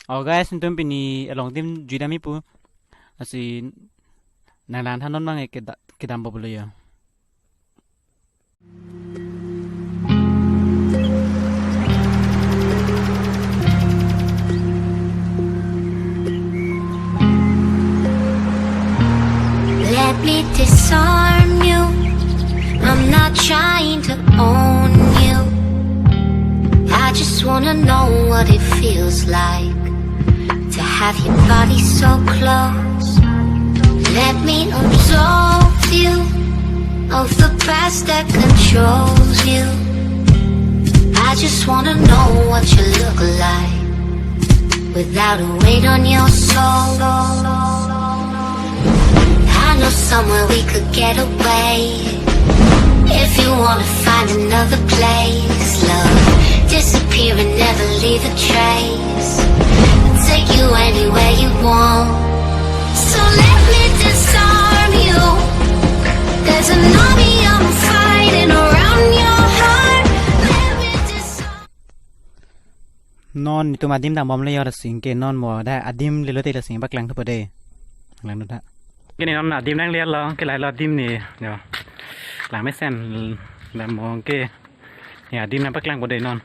guys, entum Pini along tim judami pu asi nalan thanon mangai kedam bobolo ya. Let me disarm you. I'm not trying to own you. I just wanna know what it feels like to have your body so close. Let me absolve you of the past that controls you. I just wanna know what you look like without a weight on your soul. I know somewhere we could get away. If you wanna find another place, love, disappear and never leave a trace. I'll take you anywhere you want. So let me disarm you. There's an army I'm fighting around your heart. Let me disarm. Non itu madim dam bom le yor sing ke non mo da adim le lo te la sing baklang thapade lang nu da cái này nó là dim đang liệt lo cái này là dim này nhở làm mấy sen làm món cái nhà dim đang bắt lăng của đây non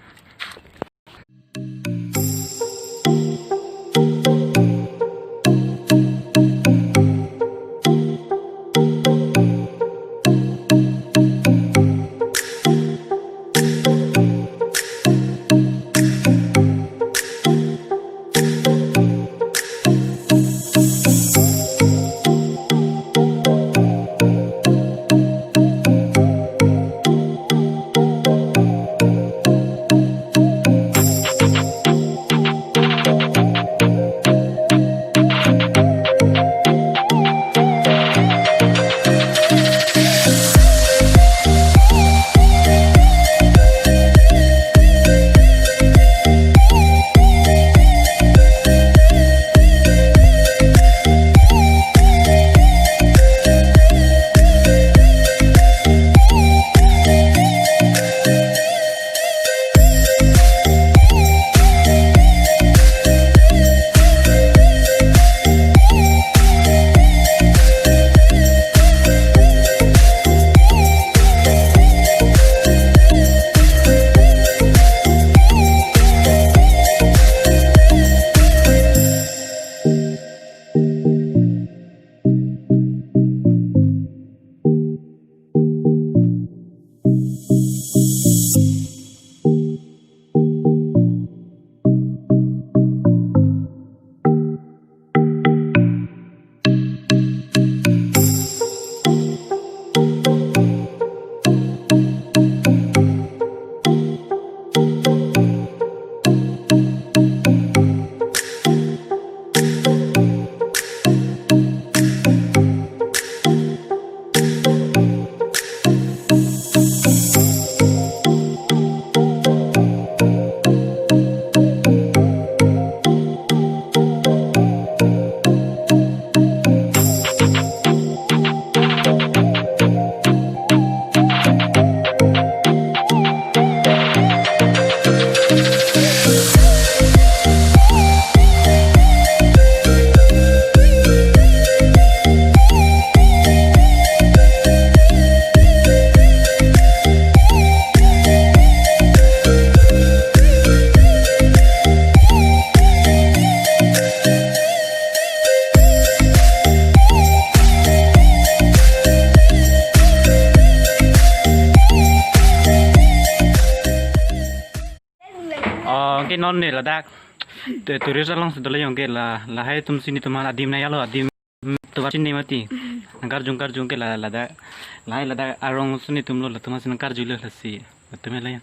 cái non này là đa Toris long sudah lagi yang lah hai tum sini tuman adim na yalo adim tu macam ni mati angkar jung ke lah da arong sini tum lo lah tuman sini angkar jual lah si betul lah ya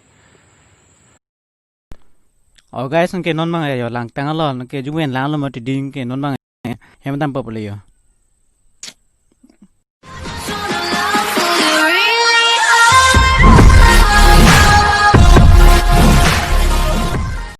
oh guys ke non mang ya lang tang lo ke juwen lang lo mati ding ke non mang yang tam apa boleh ya